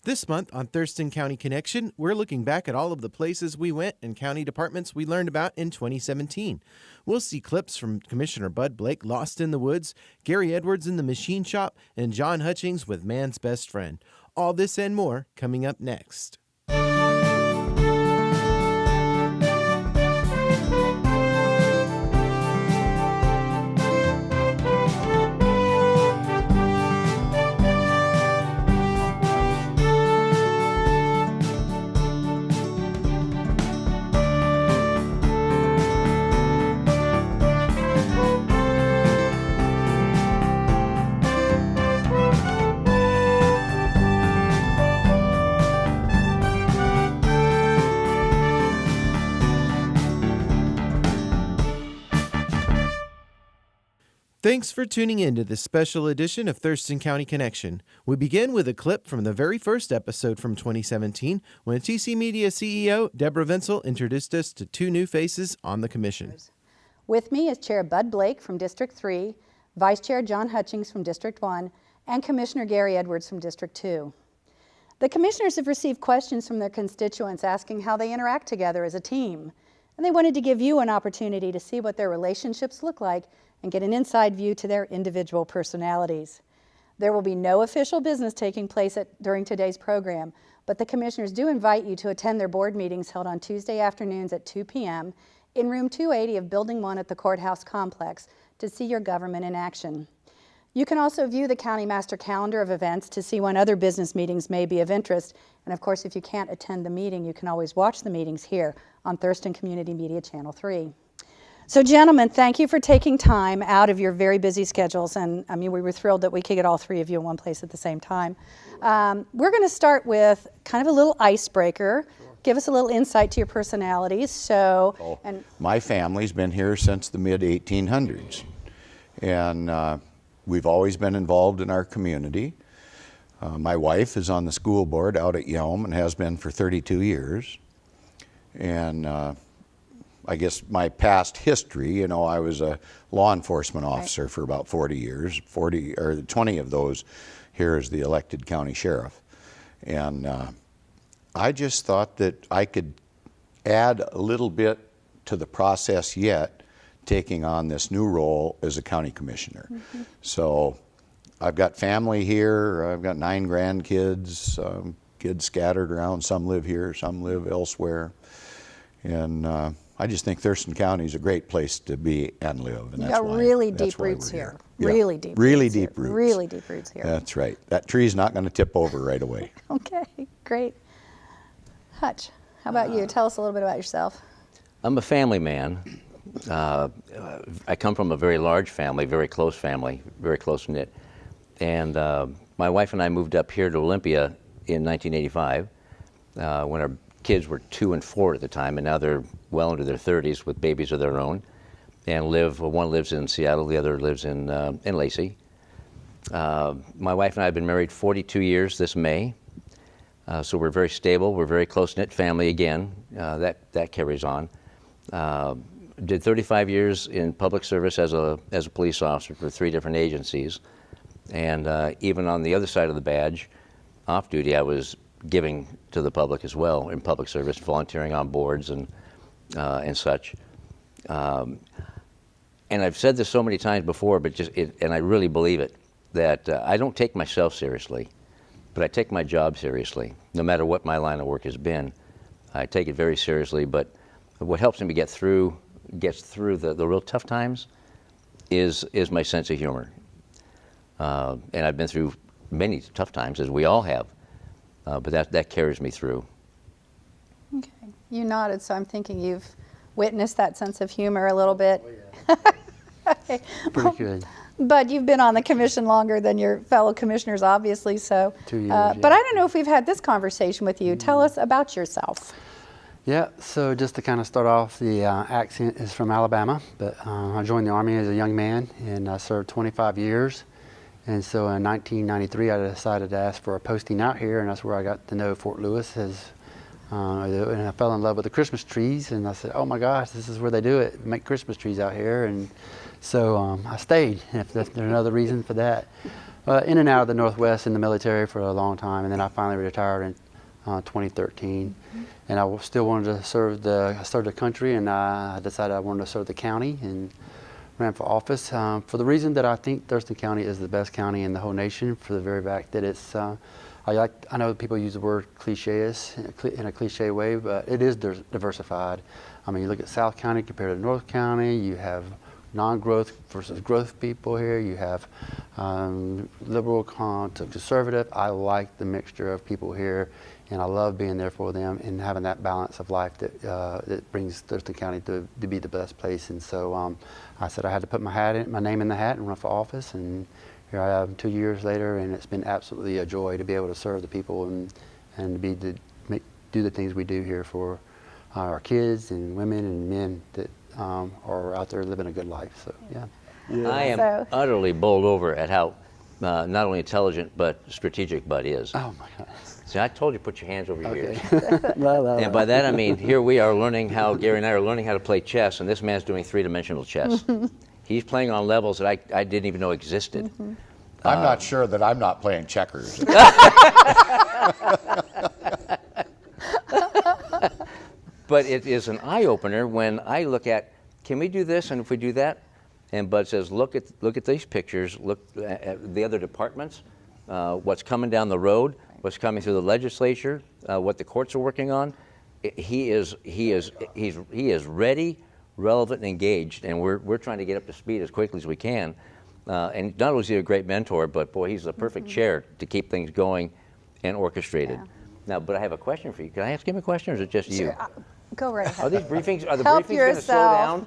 This month on Thurston County Connection, we're looking back at all of the places we went and county departments we learned about in 2017. We'll see clips from Commissioner Bud Blake lost in the woods, Gary Edwards in the machine shop, and John Hutchings with Man's Best Friend. All this and more coming up next. Thanks for tuning in to this special edition of Thurston County Connection. We begin with a clip from the very first episode from 2017 when TC Media CEO Deborah Vinsel introduced us to two new faces on the commission. With me is Chair Bud Blake from District 3, Vice Chair John Hutchings from District 1, and Commissioner Gary Edwards from District 2. The commissioners have received questions from their constituents asking how they interact together as a team, and they wanted to give you an opportunity to see what their relationships look like and get an inside view to their individual personalities. There will be no official business taking place during today's program, but the commissioners do invite you to attend their board meetings held on Tuesday afternoons at 2 p.m. in room 280 of Building 1 at the Courthouse Complex to see your government in action. You can also view the county master calendar of events to see when other business meetings may be of interest. And of course, if you can't attend the meeting, you can always watch the meetings here on Thurston Community Media Channel 3. So gentlemen, thank you for taking time out of your very busy schedules. And I mean, we were thrilled that we could get all three of you in one place at the same time. We're going to start with kind of a little icebreaker. Give us a little insight to your personalities. My family's been here since the mid-1800s. And we've always been involved in our community. My wife is on the school board out at Yelm and has been for 32 years. And I guess my past history, I was a law enforcement officer for about 40 years, 20 of those here as the elected county sheriff. And I just thought that I could add a little bit to the process yet, taking on this new role as a county commissioner. Mm-hmm. So I've got family here, I've got 9 grandkids, kids scattered around, some live here, some live elsewhere. And I just think Thurston County is a great place to be and live. And you got really deep roots here. Really deep roots. Really deep roots here. That's right. That tree's not going to tip over right away. Okay, great. Hutch, how about you? Tell us a little bit about yourself. I'm a family man. I come from a very large family, very close knit. And my wife and I moved up here to Olympia in 1985 when our kids were 2 and 4 at the time, and now they're well into their 30s with babies of their own, and one lives in Seattle, the other lives in Lacey. My wife and I have been married 42 years this May, so we're very stable. We're a very close-knit family again. That carries on. Did 35 years in public service as a police officer for 3 different agencies, and even on the other side of the badge, off duty, I was giving to the public as well in public service, volunteering on boards and such. And I've said this so many times before, but and I really believe it, that I don't take myself seriously, but I take my job seriously. No matter what my line of work has been, I take it very seriously. But what helps me gets through the real tough times is my sense of humor. And I've been through many tough times, as we all have. But that carries me through. Okay, you nodded, so I'm thinking you've witnessed that sense of humor a little bit. Oh, yeah. Okay. Pretty good. But you've been on the commission longer than your fellow commissioners, obviously. So, 2 years. But I don't know if we've had this conversation with you. Tell us about yourself. Yeah. So just to kind of start off, the accent is from Alabama, but I joined the Army as a young man and I served 25 years. And so in 1993, I decided to ask for a posting out here, and that's where I got to know Fort Lewis. And I fell in love with the Christmas trees, and I said, oh my gosh, this is where they do it, make Christmas trees out here. And so I stayed, if there's another reason for that. In and out of the Northwest in the military for a long time, and then I finally retired in 2013. And I still wanted to serve the country, and I decided I wanted to serve the county and ran for office for the reason that I think Thurston County is the best county in the whole nation, for the very fact that it's, I know people use the word cliches in a cliche way, but it is diversified. I mean, you look at South County compared to North County, you have non-growth versus growth people here, you have liberal to conservative. I like the mixture of people here, and I love being there for them and having that balance of life that brings Thurston County to be the best place. And so I said I had to put my name in the hat and run for office, and here I am 2 years later, and it's been absolutely a joy to be able to serve the people and do the things we do here for our kids and women and men that are out there living a good life. So yeah. I am utterly bowled over at how not only intelligent but strategic Bud is. Oh my God. See, I told you put your hands over your ears. Well, And by that I mean, here we are learning how, Gary and I are learning how to play chess, and this man's doing three-dimensional chess. He's playing on levels that I didn't even know existed. I'm not sure that I'm not playing checkers. But it is an eye-opener when I look at, can we do this, and if we do that? And Bud says, look at these pictures, look at the other departments, what's coming down the road, what's coming through the legislature, what the courts are working on. He is ready, relevant, and engaged, and we're trying to get up to speed as quickly as we can. And not only is he a great mentor, but boy, he's the perfect chair to keep things going and orchestrated. Yeah. Now, but I have a question for you. Can I ask him a question, or is it just you? Sure. Go right ahead. Are these briefings? Are the Help briefings going to slow down?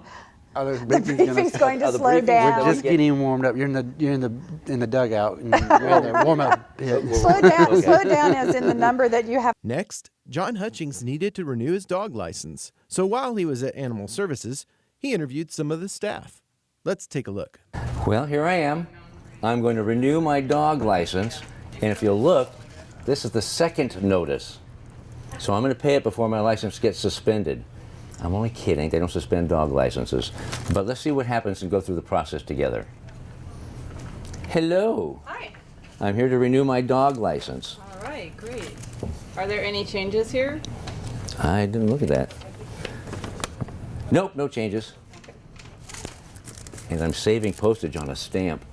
The briefing's going to slow down. We're just getting warmed up. You're in the dugout. And you're in the warm up. Slow down. Okay. Slow down as in the number that you have. Next, John Hutchings needed to renew his dog license. So while he was at Animal Services, he interviewed some of the staff. Let's take a look. Well, here I am. I'm going to renew my dog license. And if you'll look, this is the second notice. So I'm going to pay it before my license gets suspended. I'm only kidding. They don't suspend dog licenses. But let's see what happens and go through the process together. Hello. Hi. I'm here to renew my dog license. All right, great. Are there any changes here? I didn't look at that. Nope, no changes. And I'm saving postage on a stamp.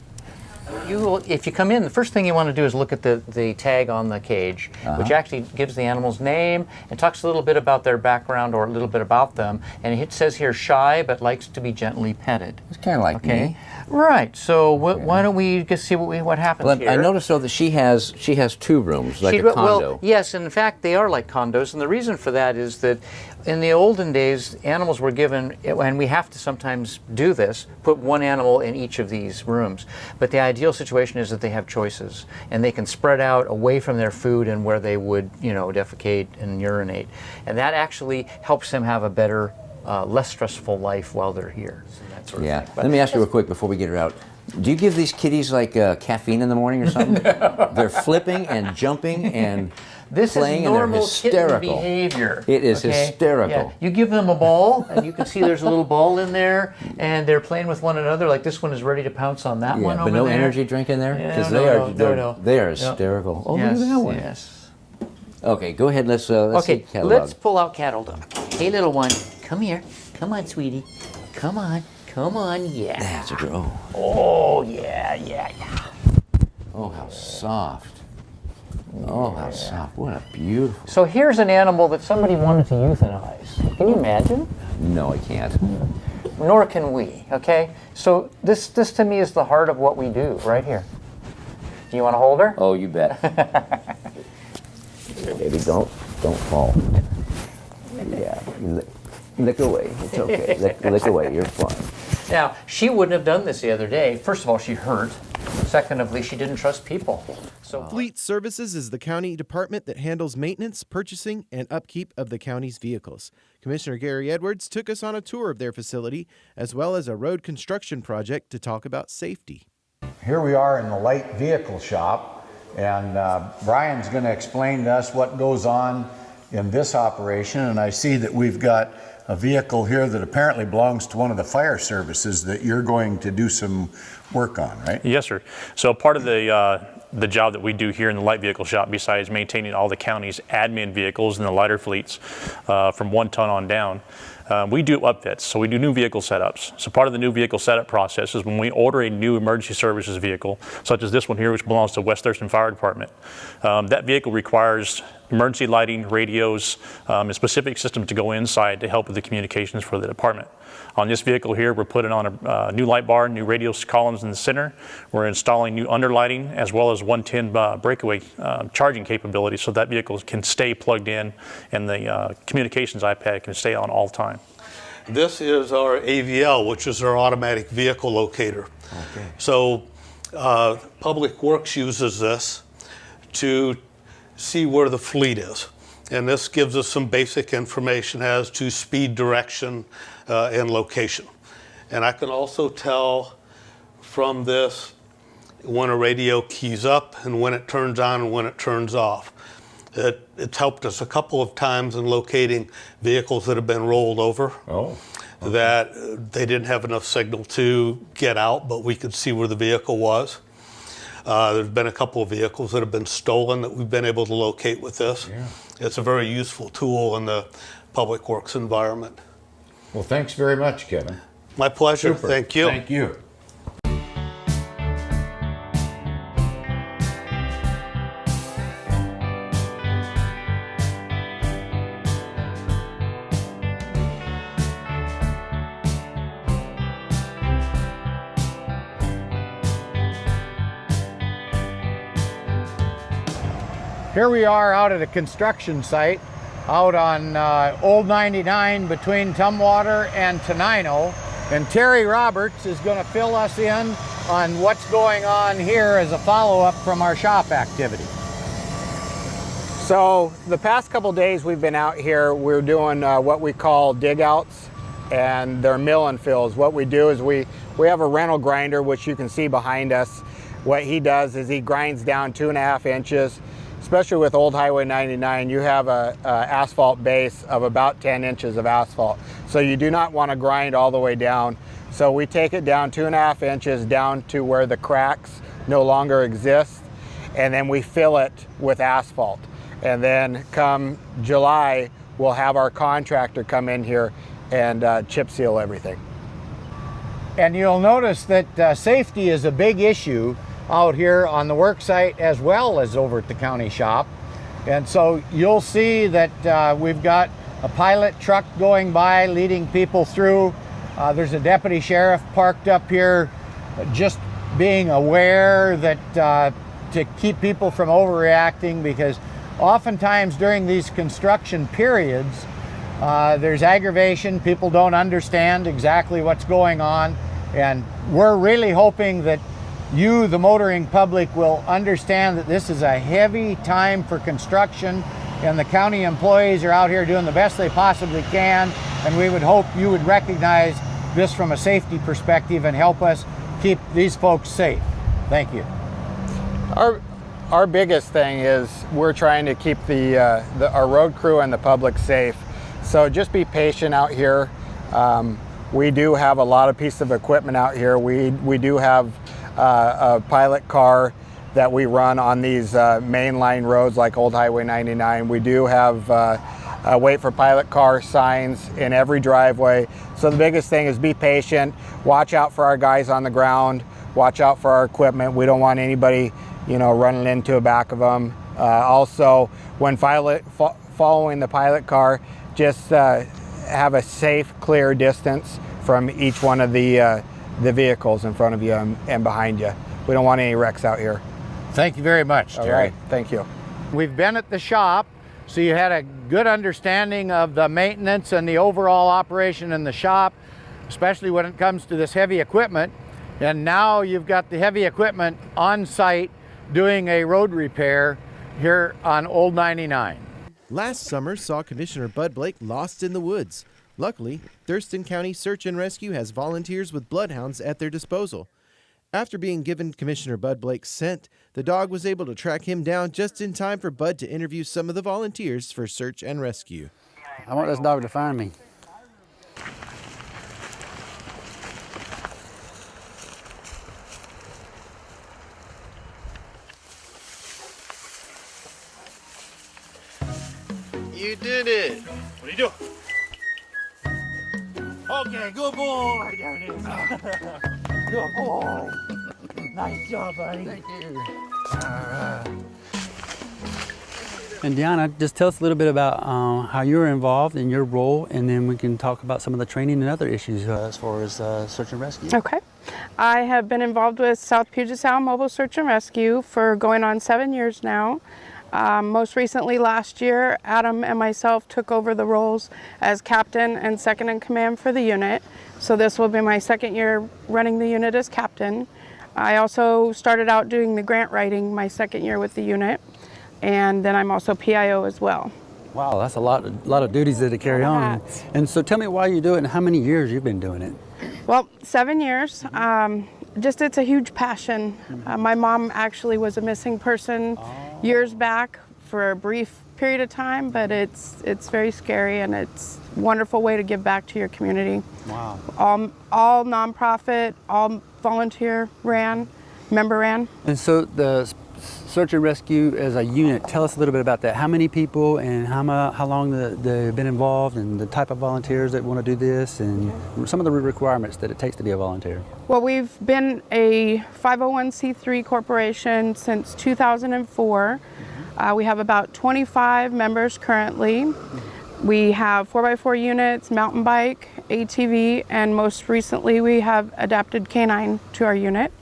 If you come in, the first thing you want to do is look at the tag on the cage, which actually gives the animal's name and talks a little bit about their background or a little bit about them. And it says here, shy, but likes to be gently petted. It's kind of like me. Right. So why don't we just see what happens here? I noticed, though, that she has 2 rooms, like a condo. Well, yes, in fact, they are like condos. And the reason for that is that in the olden days, animals were given, and we have to sometimes do this, put one animal in each of these rooms. But the ideal situation is that they have choices, and they can spread out away from their food and where they would, defecate and urinate. And that actually helps them have a better, less stressful life while they're here. So that sort of thing. Let me ask you real quick before we get her out. Do you give these kitties like caffeine in the morning or something? No. They're flipping and jumping and playing, and they're hysterical. Kitten behavior. It is hysterical. Yeah. You give them a ball, and you can see there's a little ball in there, and they're playing with one another. Like this one is ready to pounce on that one over there. But no energy drink in there? Because they are hysterical. Oh, yes, look at that one. Yes. Okay, go ahead. Let's see catalog. Let's pull out Cattle. Hey, little one, come here. Come on, sweetie. Come on. Come on, yeah. That's a girl. Oh, yeah. Oh, how soft. Oh, how soft. What a beautiful. So here's an animal that somebody wanted to euthanize. Can you imagine? No, I can't. Nor can we, okay? So this to me is the heart of what we do, right here. Do you want to hold her? Oh, you bet. Baby, don't fall. Yeah, lick away. It's okay. Lick away. You're fine. Now, she wouldn't have done this the other day. First of all, she hurt. Secondly, she didn't trust people. So Fleet Services is the county department that handles maintenance, purchasing, and upkeep of the county's vehicles. Commissioner Gary Edwards took us on a tour of their facility, as well as a road construction project to talk about safety. Here we are in the light vehicle shop, and Brian's going to explain to us what goes on in this operation. And I see that we've got a vehicle here that apparently belongs to one of the fire services that you're going to do some work on, right? Yes, sir. So part of the job that we do here in the light vehicle shop, besides maintaining all the county's admin vehicles and the lighter fleets from 1 ton on down, we do upfits, so we do new vehicle setups. So part of the new vehicle setup process is when we order a new emergency services vehicle, such as this one here, which belongs to West Thurston Fire Department. That vehicle requires emergency lighting, radios, and specific systems to go inside to help with the communications for the department. On this vehicle here, we're putting on a new light bar, new radio columns in the center. We're installing new underlighting as well as 110 breakaway charging capability so that vehicle can stay plugged in and the communications iPad can stay on all the time. This is our AVL, which is our automatic vehicle locator. Okay. So Public Works uses this to see where the fleet is. And this gives us some basic information as to speed, direction, and location. And I can also tell from this when a radio keys up and when it turns on and when it turns off. It's helped us a couple of times in locating vehicles that have been rolled over. Oh. Okay. That they didn't have enough signal to get out, but we could see where the vehicle was. There's been a couple of vehicles that have been stolen that we've been able to locate with this. Yeah. It's a very useful tool in the Public Works environment. Well, thanks very much, Kevin. My pleasure. Super. Thank you. Thank you. Here we are out at a construction site out on Old 99 between Tumwater and Tenino, and Terry Roberts is going to fill us in on what's going on here as a follow-up from our shop activity. So the past couple days we've been out here, we're doing what we call dig outs, and they're mill and fills. What we do is we have a rental grinder, which you can see behind us. What he does is he grinds down 2.5 inches. Especially with Old Highway 99, you have a asphalt base of about 10 inches of asphalt. So you do not want to grind all the way down. So we take it down 2.5 inches down to where the cracks no longer exist, and then we fill it with asphalt. And then come July, we'll have our contractor come in here and chip seal everything. And you'll notice that safety is a big issue out here on the work site as well as over at the county shop. And so you'll see that we've got a pilot truck going by leading people through. There's a deputy sheriff parked up here just being aware that to keep people from overreacting, because oftentimes during these construction periods there's aggravation, people don't understand exactly what's going on, and we're really hoping that you, the motoring public, will understand that this is a heavy time for construction, and the county employees are out here doing the best they possibly can, and we would hope you would recognize this from a safety perspective and help us keep these folks safe. Thank you. Our biggest thing is we're trying to keep our road crew and the public safe. So just be patient out here. We do have a lot of pieces of equipment out here. We do have a pilot car that we run on these mainline roads like Old Highway 99. We do have wait for pilot car signs in every driveway. So the biggest thing is be patient, watch out for our guys on the ground, watch out for our equipment. We don't want anybody, running into the back of them. Also, when following the pilot car, just have a safe, clear distance from each one of the vehicles in front of you and behind you. We don't want any wrecks out here. Thank you very much, Terry. All right, thank you. We've been at the shop, so you had a good understanding of the maintenance and the overall operation in the shop, especially when it comes to this heavy equipment. And now you've got the heavy equipment on site doing a road repair here on Old 99. Last summer saw Commissioner Bud Blake lost in the woods. Luckily, Thurston County Search and Rescue has volunteers with bloodhounds at their disposal. After being given Commissioner Bud Blake's scent, the dog was able to track him down just in time for Bud to interview some of the volunteers for search and rescue. I want this dog to find me. You did it. What are you doing? Okay, good boy. There it is. Good boy. Nice job, buddy. Thank you. And Deanna, just tell us a little bit about how you're involved in your role, and then we can talk about some of the training and other issues as far as search and rescue. Okay. I have been involved with South Puget Sound Mobile Search and Rescue for going on 7 years now. Most recently last year, Adam and myself took over the roles as captain and second in command for the unit. So this will be my second year running the unit as captain. I also started out doing the grant writing my second year with the unit. And then I'm also PIO as well. Wow, that's a lot of duties that to carry on. And so tell me why you do it and how many years you've been doing it. Well, 7 years. Just it's a huge passion. My mom actually was a missing person years back for a brief period of time, but it's very scary, and it's a wonderful way to give back to your community. Wow. All nonprofit, all volunteer member ran. And so the search and rescue as a unit, tell us a little bit about that. How many people and how long they've been involved, and the type of volunteers that want to do this, and some of the requirements that it takes to be a volunteer. Well, we've been a 501c3 corporation since 2004. We have about 25 members currently. We have 4x4 units, mountain bike, ATV, and most recently we have adapted canine to our unit.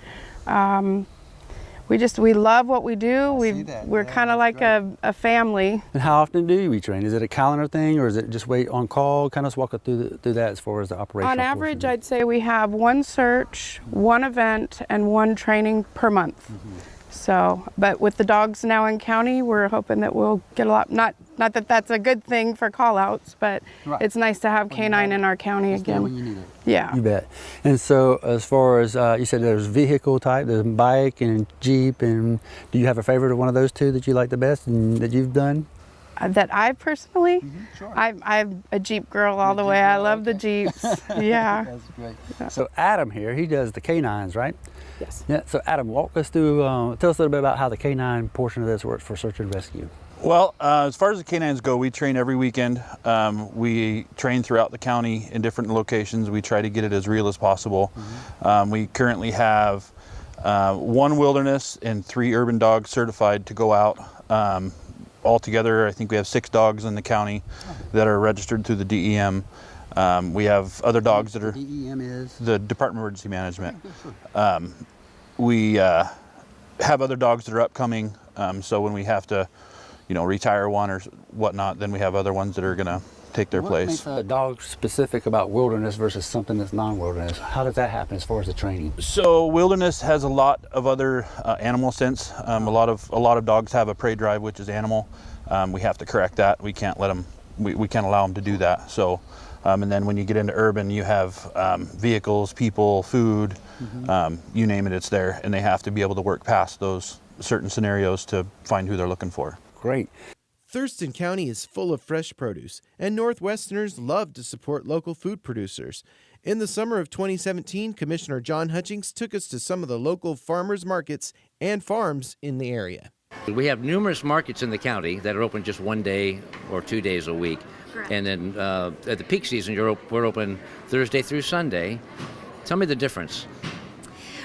We love what we do. We're kind of like a family. And how often do you train? Is it a calendar thing, or is it just wait on call? Kind of walk us through that as far as the operation. On average, I'd say we have one search, one event, and one training per month. So, but with the dogs now in county, we're hoping that we'll get a lot, not that that's a good thing for call outs, but it's nice to have canine in our county again. When you need it. Yeah. You bet. And so as far as, you said there's vehicle type, there's bike and Jeep, and do you have a favorite of one of those two that you like the best and that you've done? That I personally, Sure. I'm a Jeep girl all the way. I love the Jeeps. Yeah. That's great. So Adam here, he does the canines, right? Yes. Yeah. So Adam, walk us through, tell us a little bit about how the canine portion of this works for search and rescue. Well, as far as the canines go, we train every weekend. We train throughout the county in different locations. We try to get it as real as possible. We currently have 1 wilderness and 3 urban dogs certified to go out. Altogether, I think we have 6 dogs in the county that are registered through the DEM. We have other dogs that are... DEM is? The Department of Emergency Management. We have other dogs that are upcoming, so when we have to, retire one or whatnot, then we have other ones that are going to take their place. What makes a dog specific about wilderness versus something that's non-wilderness? How does that happen as far as the training? So wilderness has a lot of other animal sense. A lot of dogs have a prey drive, which is animal. We have to correct that. We can't let them. We can't allow them to do that. So, and then when you get into urban, you have vehicles, people, food, you name it, it's there, and they have to be able to work past those certain scenarios to find who they're looking for. Great. Thurston County is full of fresh produce, and Northwesterners love to support local food producers. In the summer of 2017, Commissioner John Hutchings took us to some of the local farmers markets and farms in the area. We have numerous markets in the county that are open just 1 day or 2 days a week. Correct. And then at the peak season, we're open Thursday through Sunday. Tell me the difference.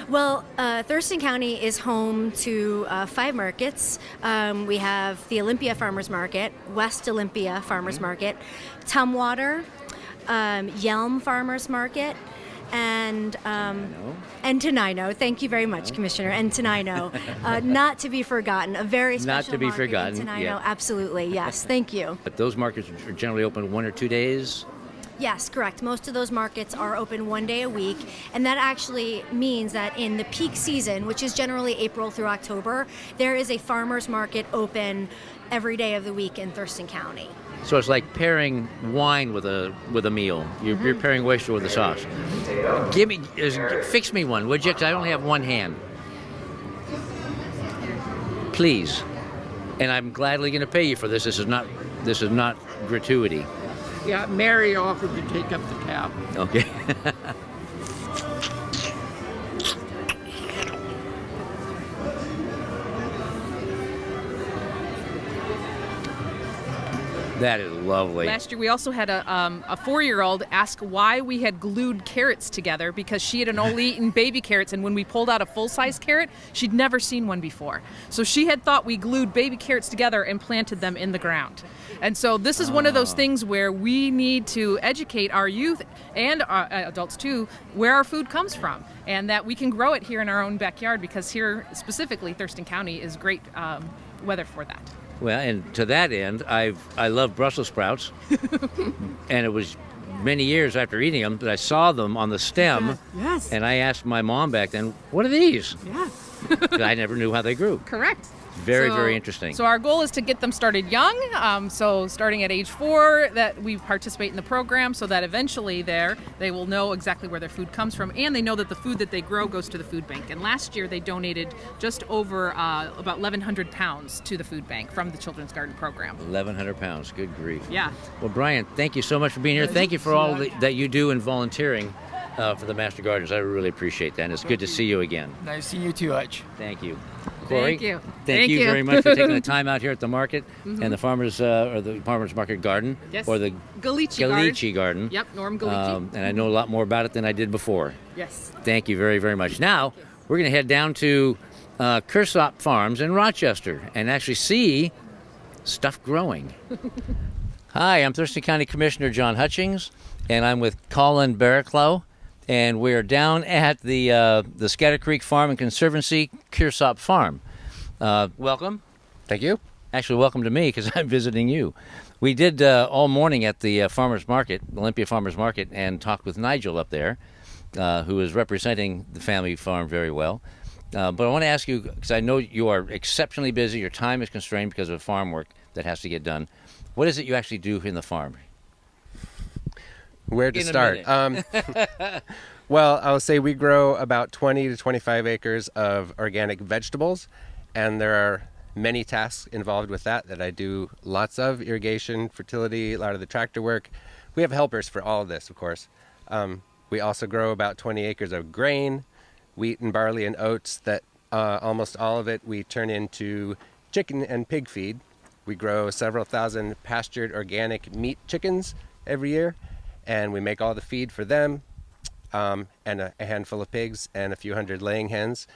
Well, Thurston County is home to 5 markets. We have the Olympia Farmers Market, West Olympia Farmers Market, Tumwater, Yelm Farmers Market, and Tenino. Thank you very much, Commissioner. And Tenino, not to be forgotten, a very special Not to be market forgotten, in Tenino. yeah. Absolutely, yes. Thank you. But those markets are generally open 1 or 2 days. Yes, correct. Most of those markets are open 1 day a week, and that actually means that in the peak season, which is generally April through October, there is a farmer's market open every day of the week in Thurston County. So it's like pairing wine with a meal. You're pairing oyster with a sauce. Fix me one, would you? 'Cause I only have one hand. Please. And I'm gladly going to pay you for this. This is not gratuity. Yeah, Mary offered to take up the tab. Okay. That is lovely. Last year we also had a 4-year-old ask why we had glued carrots together because she had only eaten baby carrots, and when we pulled out a full-size carrot, she'd never seen one before. So she had thought we glued baby carrots together and planted them in the ground. And so this is one of those things where we need to educate our youth and our adults too where our food comes from, and that we can grow it here in our own backyard, because here specifically Thurston County is great weather for that. Well, and to that end, I love Brussels sprouts, and it was many years after eating them that I saw them on the stem. Yes. And I asked my mom back then, "What are these?" Yeah. I never knew how they grew. Correct. Very, very interesting. So our goal is to get them started young. So starting at age 4, that we participate in the program, so that eventually they will know exactly where their food comes from, and they know that the food that they grow goes to the food bank. And last year they donated just over about 1,100 pounds to the food bank from the Children's Garden program. 1,100 pounds. Good grief. Yeah. Well, Brian, thank you so much for being here. Thank you for all that you do in volunteering for the Master Gardeners. I really appreciate that, and it's good to see you again. Nice seeing you too, Hutch. Thank you. Corey, Thank you. Thank you very much for taking the time out here at the market and the farmers market garden, Yes. or the Galici garden. Yep, Norm Galici. And I know a lot more about it than I did before. Yes. Thank you very, very much. Now we're going to head down to Kersop Farms in Rochester and actually see stuff growing. Hi, I'm Thurston County Commissioner John Hutchings, and I'm with Colin Barraclough. And we're down at the Scatter Creek Farm and Conservancy, Kersop Farm. Welcome. Thank you. Actually, welcome to me, because I'm visiting you. We did all morning at the Farmers Market, Olympia Farmers Market, and talked with Nigel up there, who is representing the family farm very well. But I want to ask you, because I know you are exceptionally busy, your time is constrained because of farm work that has to get done. What is it you actually do in the farm? Where to start? Well, I'll say we grow about 20 to 25 acres of organic vegetables, and there are many tasks involved with that I do lots of: irrigation, fertility, a lot of the tractor work. We have helpers for all of this, of course. We also grow about 20 acres of grain, wheat and barley and oats that almost all of it we turn into chicken and pig feed. We grow several thousand pastured organic meat chickens every year, and we make all the feed for them, and a handful of pigs and a few hundred laying hens.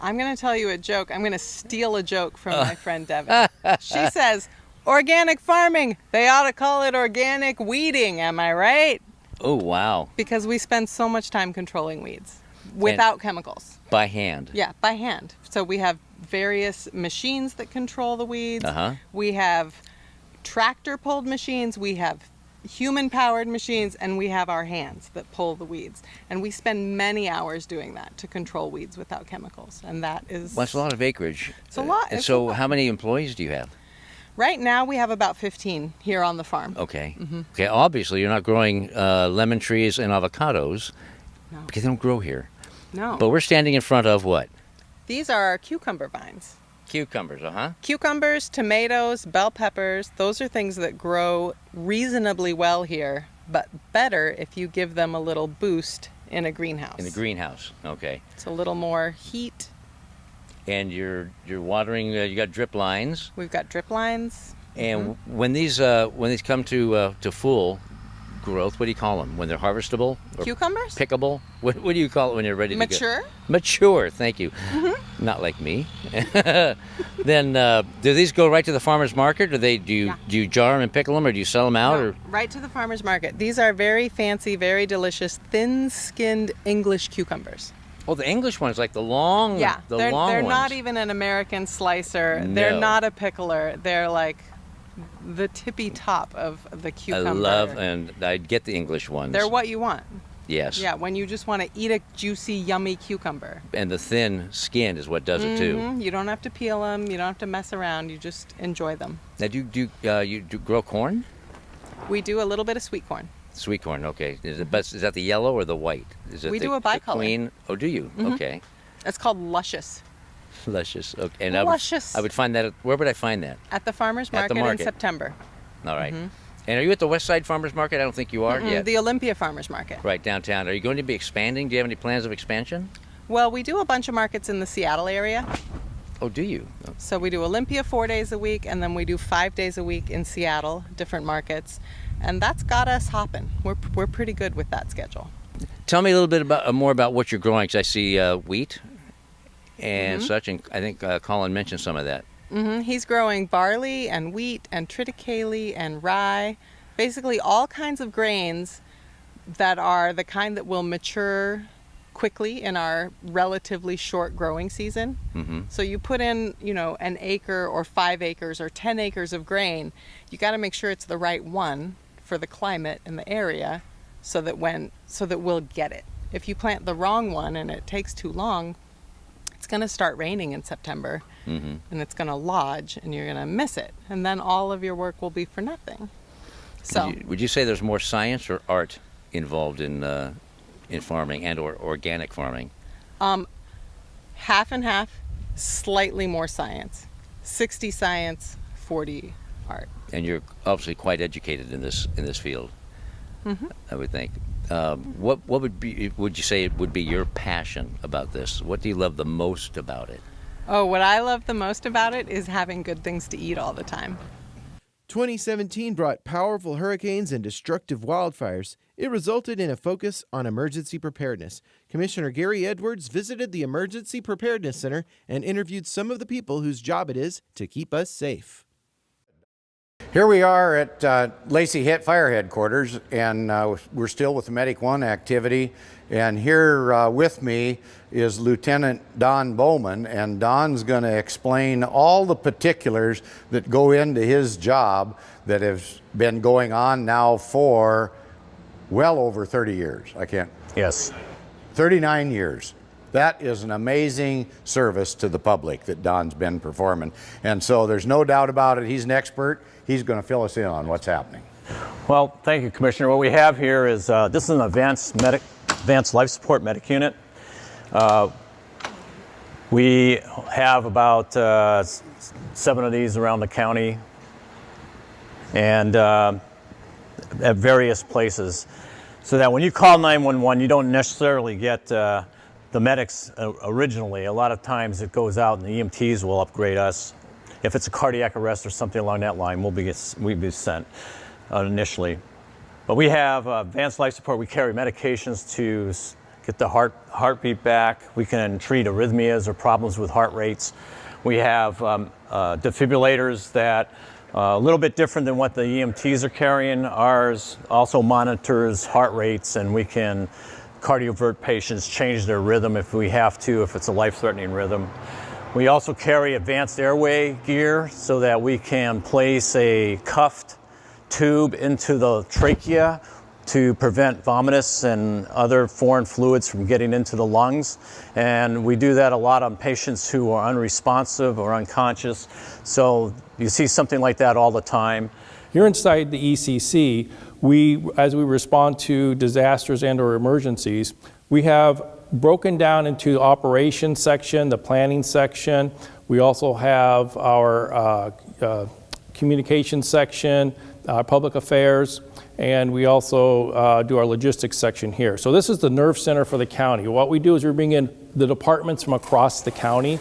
I'm going to tell you a joke. I'm going to steal a joke from my friend Devin. She says, organic farming, they ought to call it organic weeding. Am I right? Oh, wow. Because we spend so much time controlling weeds without chemicals. By hand? Yeah, by hand. So we have various machines that control the weeds. We have tractor-pulled machines. We have human-powered machines, and we have our hands that pull the weeds. And we spend many hours doing that to control weeds without chemicals. And that is... Well, it's a lot of acreage. It's a lot. And so how many employees do you have? Right now, we have about 15 here on the farm. Okay. Okay, obviously you're not growing lemon trees and avocados because they don't grow here. No. But we're standing in front of what? These are our cucumber vines. Cucumbers, Cucumbers, tomatoes, bell peppers, those are things that grow reasonably well here, but better if you give them a little boost in a greenhouse. In the greenhouse, okay. It's a little more heat. And you're watering, you got drip lines. We've got drip lines. And when these come to full growth, what do you call them? When they're harvestable? Or cucumbers? Pickable? What do you call it when you're ready to go? Mature? Mature, thank you. Not like me. Then do these go right to the farmer's market, or do you jar them and pickle them, or do you sell them out? No, or right to the farmer's market. These are very fancy, very delicious, thin-skinned English cucumbers. Oh, the English ones, like the long, they're ones. not even an American slicer. No. They're not a pickler. They're like the tippy top of the cucumber. I love, and I get the English ones. They're what you want. Yes. Yeah, when you just want to eat a juicy, yummy cucumber. And the thin skin is what does it too. You don't have to peel them. You don't have to mess around. You just enjoy them. Now, do you grow corn? We do a little bit of sweet corn. Sweet corn, okay. Is that the yellow or the white? Is it We the, do a bicolor. the queen? Oh, do you? Okay. It's called Luscious. Luscious. Okay. And Luscious. I would find that. Where would I find that? At the farmer's market, in September. All right. And are you at the West Side Farmers Market? I don't think you are yet. The Olympia Farmers Market. Right, downtown. Are you going to be expanding? Do you have any plans of expansion? Well, we do a bunch of markets in the Seattle area. Oh, do you? So we do Olympia 4 days a week, and then we do 5 days a week in Seattle, different markets. And that's got us hopping. We're pretty good with that schedule. Tell me a little bit more about what you're growing, because I see wheat and such, and I think Colin mentioned some of that. He's growing barley and wheat and triticale and rye, basically all kinds of grains that are the kind that will mature quickly in our relatively short growing season. So you put in, an acre or 5 acres or 10 acres of grain, you got to make sure it's the right one for the climate in the area so that we'll get it. If you plant the wrong one and it takes too long, it's going to start raining in September and it's going to lodge and you're going to miss it. And then all of your work will be for nothing. So Would you say there's more science or art involved in farming and or organic farming? Half and half, slightly more science. 60 science, 40 art. And you're obviously quite educated in this field, I would think. What would you say would be your passion about this? What do you love the most about it? Oh, what I love the most about it is having good things to eat all the time. 2017 brought powerful hurricanes and destructive wildfires. It resulted in a focus on emergency preparedness. Commissioner Gary Edwards visited the Emergency Preparedness Center and interviewed some of the people whose job it is to keep us safe. Here we are at Lacey Hit Fire Headquarters, and we're still with the Medic 1 activity. And here with me is Lieutenant Don Bowman, and Don's going to explain all the particulars that go into his job that has been going on now for well over 30 years. Yes. 39 years. That is an amazing service to the public that Don's been performing. And so there's no doubt about it, he's an expert. He's going to fill us in on what's happening. Well, thank you, Commissioner. What we have here is this is an advanced life support medic unit. We have about 7 of these around the county and at various places, so that when you call 911, you don't necessarily get the medics originally. A lot of times it goes out and the EMTs will upgrade us. If it's a cardiac arrest or something along that line, we'll be sent initially. But we have advanced life support. We carry medications to get the heartbeat back. We can treat arrhythmias or problems with heart rates. We have defibrillators that a little bit different than what the EMTs are carrying. Ours also monitors heart rates, and we can cardiovert patients change their rhythm if we have to, if it's a life-threatening rhythm. We also carry advanced airway gear so that we can place a cuffed tube into the trachea to prevent vomitus and other foreign fluids from getting into the lungs. And we do that a lot on patients who are unresponsive or unconscious. So you see something like that all the time. Here inside the ECC, as we respond to disasters and or emergencies, we have broken down into the operations section, the planning section. We also have our communications section, public affairs, and we also do our logistics section here. So this is the nerve center for the county. What we do is we bring in the departments from across the county,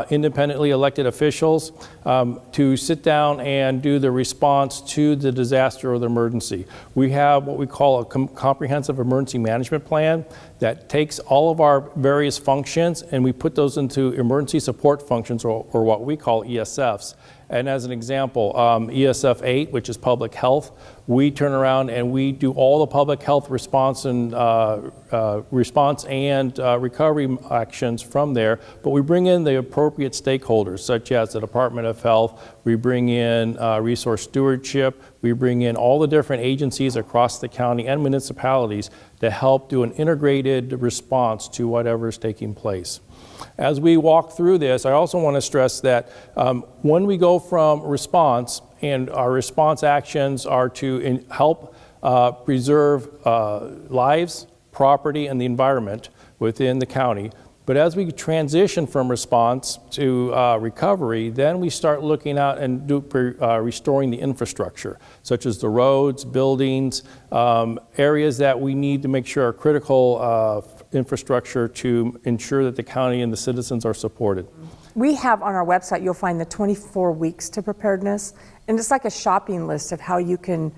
independently elected officials, to sit down and do the response to the disaster or the emergency. We have what we call a comprehensive emergency management plan that takes all of our various functions and we put those into emergency support functions, or what we call ESFs. And as an example, ESF 8, which is public health, we turn around and we do all the public health response and recovery actions from there, but we bring in the appropriate stakeholders, such as the Department of Health. We bring in resource stewardship. We bring in all the different agencies across the county and municipalities to help do an integrated response to whatever is taking place. As we walk through this, I also want to stress that when we go from response, and our response actions are to help preserve lives, property, and the environment within the county. But as we transition from response to recovery, then we start looking out and restoring the infrastructure, such as the roads, buildings, areas that we need to make sure are critical infrastructure to ensure that the county and the citizens are supported. we have on our website, you'll find the 24 weeks to preparedness, and it's like a shopping list of how you can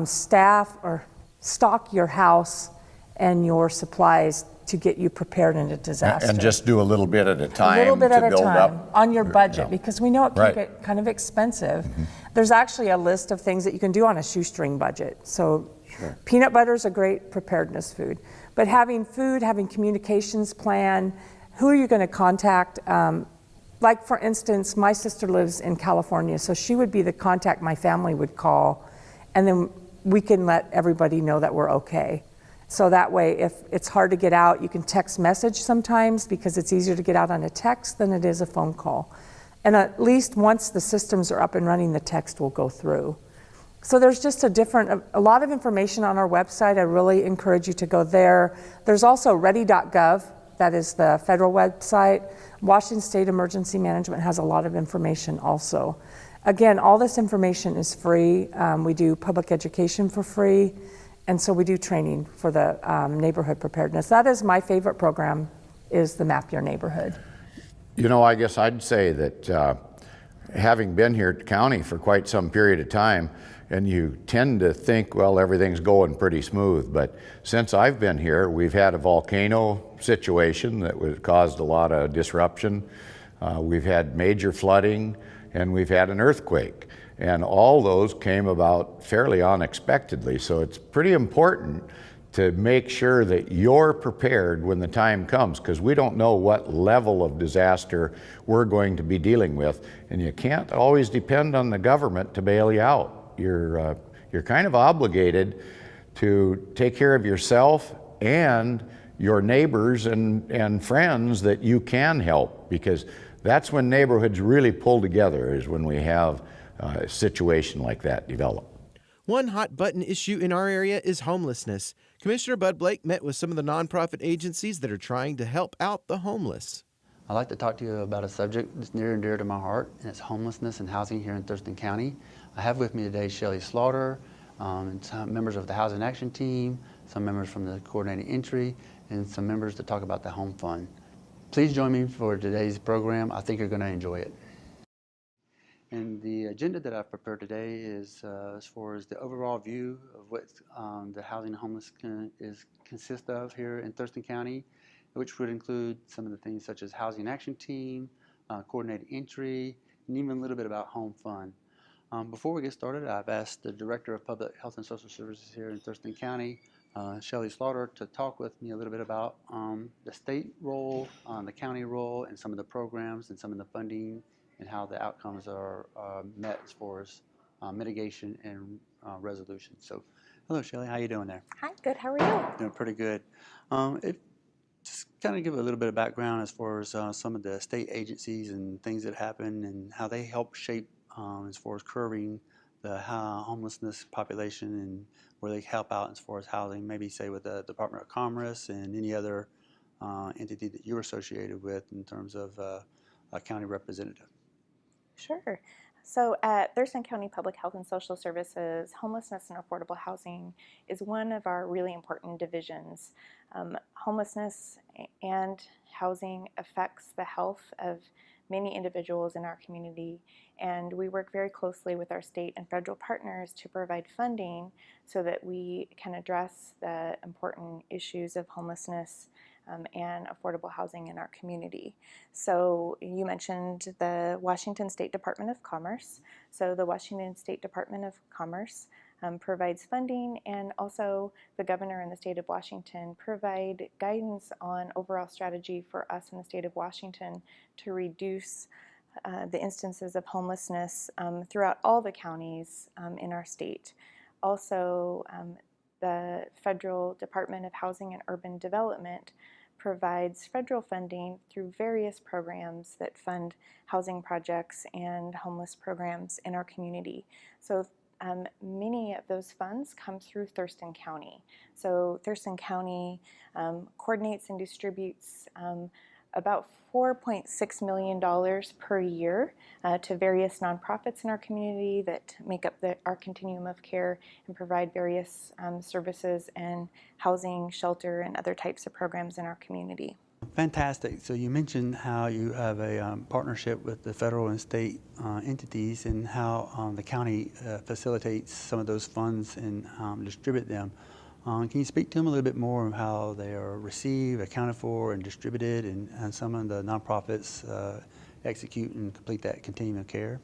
staff or stock your house and your supplies to get you prepared in a disaster. And just do a little bit at a time. A little bit to at a build time up. on your budget, because we know it can Right. get kind of expensive. There's actually a list of things that you can do on a shoestring budget. So peanut butter is a great preparedness food. But having food, having communications plan, who are you going to contact? Like for instance, my sister lives in California, so she would be the contact my family would call, and then we can let everybody know that we're okay. So that way, if it's hard to get out, you can text message sometimes, because it's easier to get out on a text than it is a phone call. And at least once the systems are up and running, the text will go through. So there's just a lot of information on our website. I really encourage you to go there. There's also ready.gov, that is the federal website. Washington State Emergency Management has a lot of information also. Again, all this information is free. We do public education for free. And so we do training for the neighborhood preparedness. That is my favorite program, is the Map Your Neighborhood. You know, I guess I'd say that having been here at the county for quite some period of time, and you tend to think, well, everything's going pretty smooth. But since I've been here, we've had a volcano situation that caused a lot of disruption. We've had major flooding, and we've had an earthquake. And all those came about fairly unexpectedly. So it's pretty important to make sure that you're prepared when the time comes, because we don't know what level of disaster we're going to be dealing with. And you can't always depend on the government to bail you out. You're kind of obligated to take care of yourself and your neighbors and friends that you can help, because that's when neighborhoods really pull together, is when we have a situation like that develop. One hot button issue in our area is homelessness. Commissioner Bud Blake met with some of the nonprofit agencies that are trying to help out the homeless. I'd like to talk to you about a subject that's near and dear to my heart, and it's homelessness and housing here in Thurston County. I have with me today Shelley Slaughter, and some members of the Housing Action Team, some members from the Coordinated Entry, and some members to talk about the Home Fund. Please join me for today's program. I think you're going to enjoy it. And the agenda that I've prepared today is as far as the overall view of what the housing and homeless consist of here in Thurston County, which would include some of the things such as Housing Action Team, Coordinated Entry, and even a little bit about Home Fund. Before we get started, I've asked the Director of Public Health and Social Services here in Thurston County, Shelley Slaughter, to talk with me a little bit about the state role, the county role, and some of the programs and some of the funding, and how the outcomes are met as far as mitigation and resolution. So, hello, Shelley. How you doing there? Hi, good. How are you? Doing pretty good. Just kind of give a little bit of background as far as some of the state agencies and things that happen and how they help shape as far as curbing the homelessness population, and where they help out as far as housing, maybe say with the Department of Commerce and any other entity that you're associated with in terms of a county representative. Sure. So at Thurston County Public Health and Social Services, homelessness and affordable housing is one of our really important divisions. Homelessness and housing affects the health of many individuals in our community, and we work very closely with our state and federal partners to provide funding so that we can address the important issues of homelessness and affordable housing in our community. So you mentioned the Washington State Department of Commerce. So the Washington State Department of Commerce provides funding, and also the governor and the state of Washington provide guidance on overall strategy for us in the state of Washington to reduce the instances of homelessness throughout all the counties in our state. Also, the Federal Department of Housing and Urban Development provides federal funding through various programs that fund housing projects and homeless programs in our community. So many of those funds come through Thurston County. So Thurston County coordinates and distributes about $4.6 million per year to various nonprofits in our community that make up our continuum of care and provide various services and housing, shelter, and other types of programs in our community. Fantastic. So you mentioned how you have a partnership with the federal and state entities, and how the county facilitates some of those funds and distribute them. Can you speak to them a little bit more of how they are received, accounted for, and distributed, and some of the nonprofits execute and complete that continuum of care?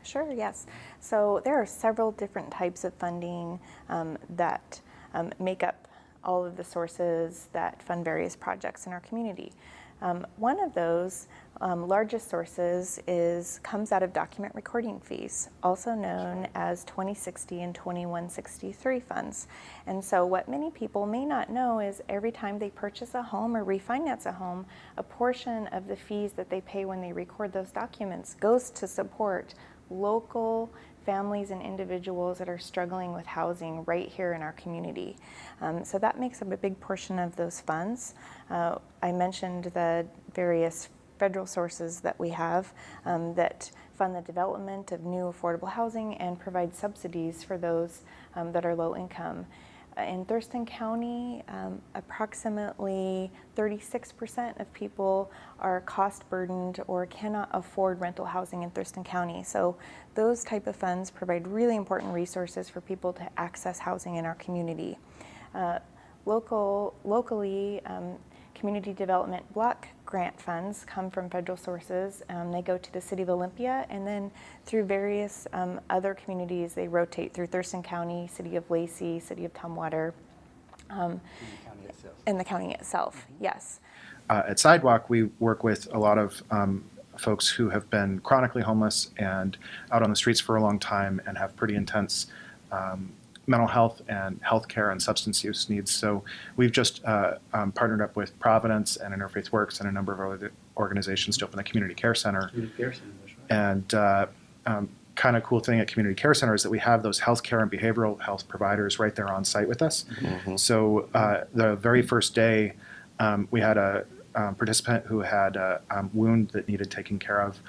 Sure, yes. So there are several different types of funding that make up all of the sources that fund various projects in our community. One of those largest sources comes out of document recording fees, also known as 2060 and 2163 funds. And so what many people may not know is every time they purchase a home or refinance a home, a portion of the fees that they pay when they record those documents goes to support local families and individuals that are struggling with housing right here in our community. So that makes up a big portion of those funds. I mentioned the various federal sources that we have that fund the development of new affordable housing and provide subsidies for those that are low income. In Thurston County, approximately 36% of people are cost burdened or cannot afford rental housing in Thurston County. So those type of funds provide really important resources for people to access housing in our community. Locally, community development block grant funds come from federal sources. They go to the City of Olympia, and then through various other communities, they rotate through Thurston County, City of Lacey, City of Tumwater, and the county itself, yes. At Sidewalk, we work with a lot of folks who have been chronically homeless and out on the streets for a long time and have pretty intense mental health and healthcare and substance use needs. So we've just partnered up with Providence and Interfaith Works and a number of other organizations to open the Community Care Center. Community Care Center, that's right. And kind of cool thing at Community Care Center is that we have those healthcare and behavioral health providers right there on site with us. Mm-hmm. So the very first day, we had a participant who had a wound that needed taken care of.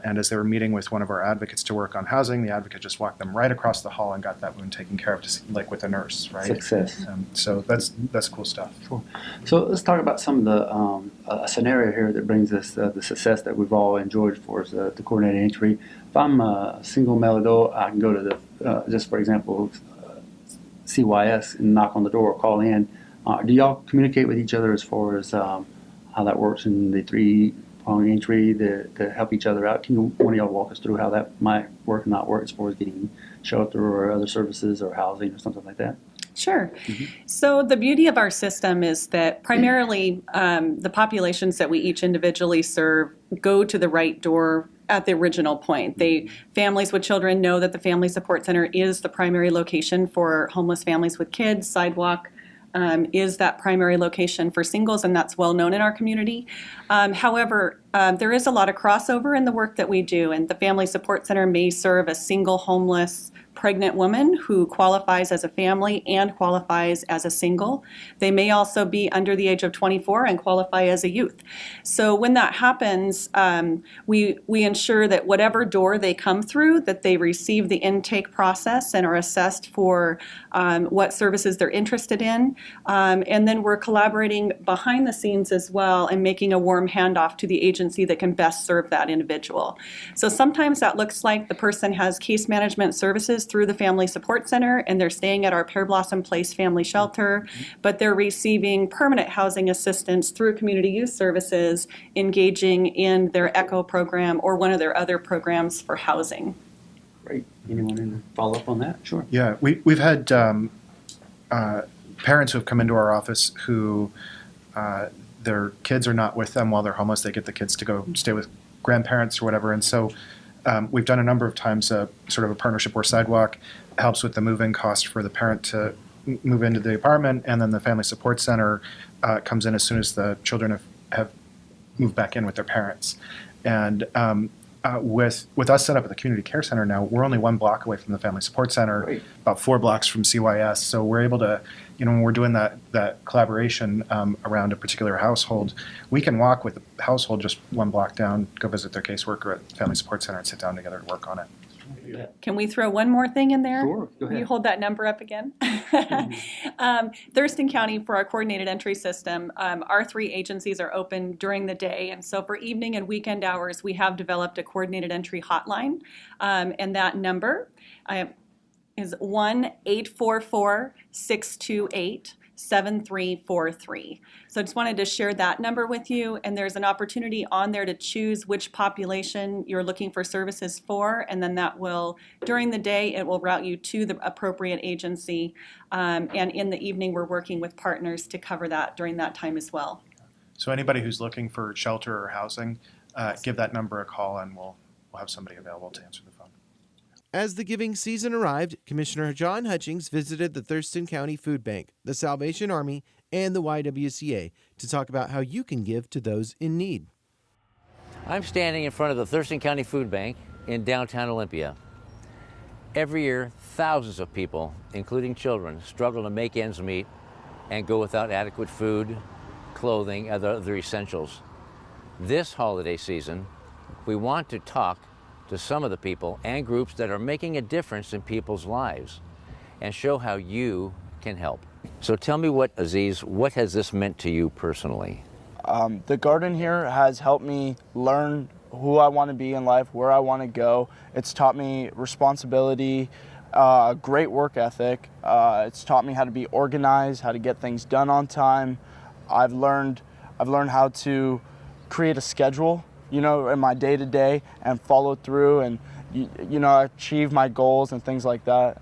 And as they were meeting with one of our advocates to work on housing, the advocate just walked them right across the hall and got that wound taken care of, just like with a nurse, right? Success. So that's cool stuff. Cool. So let's talk about some of the a scenario here that brings us the success that we've all enjoyed for us, the coordinated entry. If I'm a single male adult, I can go to the, just for example, CYS and knock on the door or call in. Do y'all communicate with each other as far as how that works in the three-pronged entry to help each other out? Can one of y'all walk us through how that might work and not work as far as getting shelter or other services or housing or something like that? Sure. So the beauty of our system is that primarily the populations that we each individually serve go to the right door at the original point. Families with children know that the Family Support Center is the primary location for homeless families with kids. Sidewalk is that primary location for singles, and that's well known in our community. However, there is a lot of crossover in the work that we do, and the Family Support Center may serve a single homeless pregnant woman who qualifies as a family and qualifies as a single. They may also be under the age of 24 and qualify as a youth. So when that happens, we ensure that whatever door they come through, that they receive the intake process and are assessed for what services they're interested in. And then we're collaborating behind the scenes as well and making a warm handoff to the agency that can best serve that individual. So sometimes that looks like the person has case management services through the Family Support Center and they're staying at our Pear Blossom Place Family Shelter, but they're receiving permanent housing assistance through Community Youth Services, engaging in their ECHO program or one of their other programs for housing. Great. Anyone in follow up on that? Sure. Yeah, we've had parents who have come into our office who their kids are not with them while they're homeless. They get the kids to go stay with grandparents or whatever, and so we've done a number of times sort of a partnership where Sidewalk helps with the move-in cost for the parent to move into the apartment, and then the Family Support Center comes in as soon as the children have moved back in with their parents. And with us set up at the Community Care Center now, we're only 1 block away from the Family Support Center, Great. about 4 blocks from CYS. So we're able to, when we're doing that collaboration around a particular household, we can walk with the household just 1 block down, go visit their caseworker at the Family Support Center and sit down together and work on it. Can we throw one more thing in there? Sure, go ahead. You hold that number up again. Thurston County, for our coordinated entry system, our 3 agencies are open during the day. And so for evening and weekend hours, we have developed a coordinated entry hotline. And that number is 1-844-628-7343. So I just wanted to share that number with you, and there's an opportunity on there to choose which population you're looking for services for, and then that will, during the day, it will route you to the appropriate agency, and in the evening, we're working with partners to cover that during that time as well. So anybody who's looking for shelter or housing, give that number a call, and we'll have somebody available to answer the phone. As the giving season arrived, Commissioner John Hutchings visited the Thurston County Food Bank, the Salvation Army, and the YWCA to talk about how you can give to those in need. I'm standing in front of the Thurston County Food Bank in downtown Olympia. Every year, thousands of people, including children, struggle to make ends meet and go without adequate food, clothing, and other essentials. This holiday season, we want to talk to some of the people and groups that are making a difference in people's lives and show how you can help. So tell me what has this meant to you personally? The garden here has helped me learn who I want to be in life, where I want to go. It's taught me responsibility, great work ethic. It's taught me how to be organized, how to get things done on time. I've learned how to create a schedule, in my day-to-day and follow through and, achieve my goals and things like that.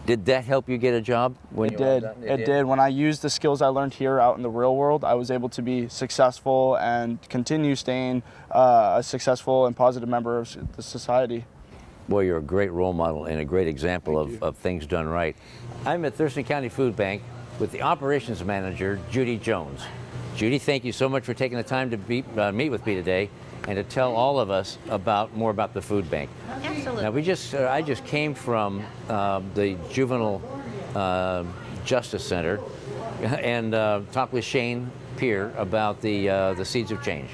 Did that help you get a job? It did. When I used the skills I learned here out in the real world, I was able to be successful and continue staying a successful and positive member of the society. Boy, you're a great role model and a great example of things done right. I'm at Thurston County Food Bank with the operations manager, Judy Jones. Judy, thank you so much for taking the time to meet with me today and to tell all of us more about the food bank. Absolutely. Now, I just came from the Juvenile Justice Center and talked with Shane Peer about the Seeds of Change.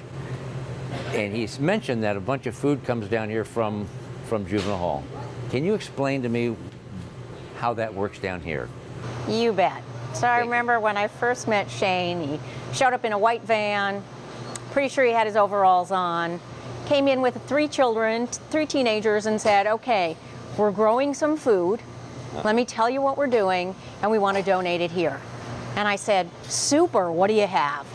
And he's mentioned that a bunch of food comes down here from Juvenile Hall. Can you explain to me how that works down here? You bet. So I remember when I first met Shane, he showed up in a white van, pretty sure he had his overalls on, came in with 3 children, 3 teenagers, and said, okay, we're growing some food, let me tell you what we're doing, and we want to donate it here. And I said, super, what do you have?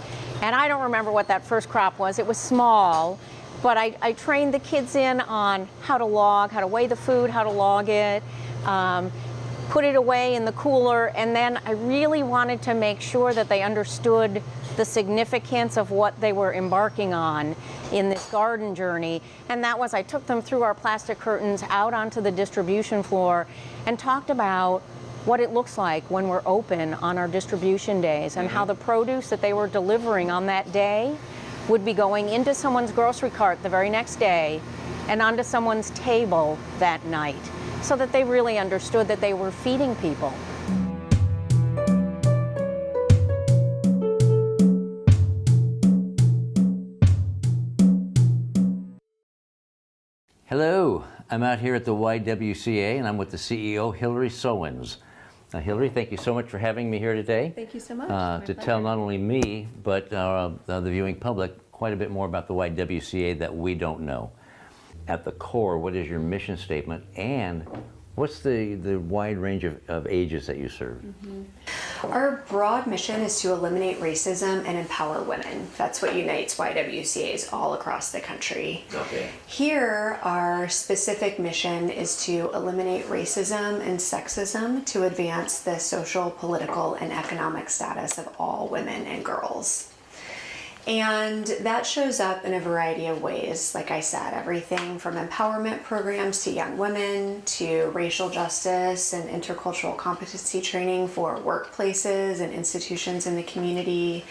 And I don't remember what that first crop was. It was small, but I trained the kids in on how to log, how to weigh the food, how to log it, put it away in the cooler, and then I really wanted to make sure that they understood the significance of what they were embarking on in this garden journey. And that was, I took them through our plastic curtains out onto the distribution floor and talked about what it looks like when we're open on our distribution days and how the produce that they were delivering on that day would be going into someone's grocery cart the very next day and onto someone's table that night, so that they really understood that they were feeding people. Hello, I'm out here at the YWCA and I'm with the CEO, Hillary Sowens. Hillary, thank you so much for having me here today. Thank you so much. To tell not only me, but the viewing public quite a bit more about the YWCA that we don't know. At the core, what is your mission statement and what's the wide range of ages that you serve? Our broad mission is to eliminate racism and empower women. That's what unites YWCAs all across the country. Okay. Here, our specific mission is to eliminate racism and sexism to advance the social, political, and economic status of all women and girls. And that shows up in a variety of ways. Like I said, everything from empowerment programs to young women, to racial justice and intercultural competency training for workplaces and institutions in the community,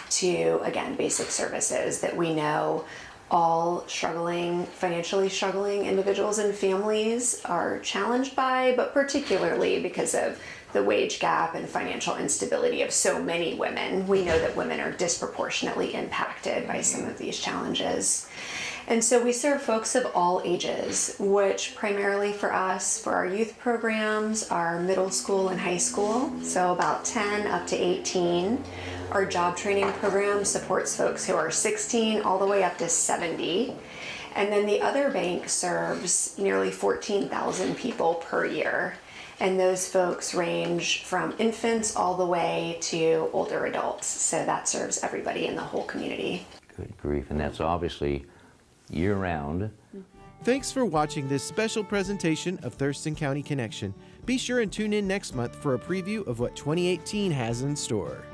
to, again, basic services that we know all financially struggling individuals and families are challenged by, but particularly because of the wage gap and financial instability of so many women. We know that women are disproportionately impacted by some of these challenges. And so we serve folks of all ages, which primarily for us, for our youth programs, are middle school and high school, so about 10 up to 18. Our job training program supports folks who are 16 all the way up to 70. And then the other bank serves nearly 14,000 people per year. And those folks range from infants all the way to older adults. So that serves everybody in the whole community. Good grief, and that's obviously year-round. Thanks for watching this special presentation of Thurston County Connection. Be sure and tune in next month for a preview of what 2018 has in store.